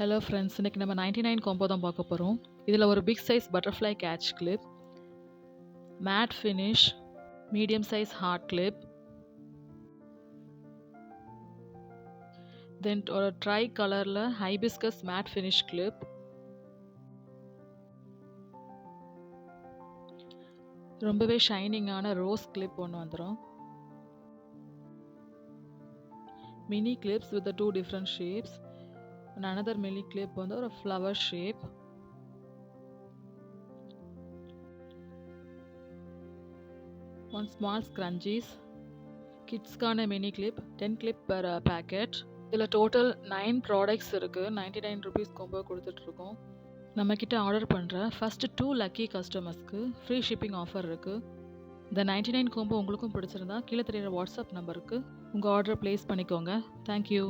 Hello friends, இன்னைக்கு நம்ம 99 combo தான் பார்க்க போகிறோம். இதில் ஒரு big size butterfly catch clip, matte finish, medium size heart clip, then ஒரு ட்ரை கலரில் ஹைபிஸ்கஸ் மேட் ஃபினிஷ் கிளிப், ரொம்பவே ஷைனிங்கான ரோஸ் கிளிப் ஒன்று வந்துடும். Mini clips with 2 different shapes, and another mini clip வந்து ஒரு flower shape. One small scrunchies. கிட்ஸ்க்கான mini clip 10 clip per packet. இதில் total 9 products இருக்குது. 99 ருபீஸ் காம்போ கொடுத்துட்ருக்கோம். நம்மக்கிட்ட ஆர்டர் பண்ணுற ஃபர்ஸ்ட் 2 லக்கி கஸ்டமர்ஸ்க்கு ஃப்ரீ ஷிப்பிங் ஆஃபர் இருக்குது. இந்த 99 காம்போ உங்களுக்கும் பிடிச்சிருந்தா கீழே தெரியுற வாட்ஸ்அப் நம்பருக்கு உங்கள் ஆர்டரை ப்ளேஸ் பண்ணிக்கோங்க. தேங்க்யூ.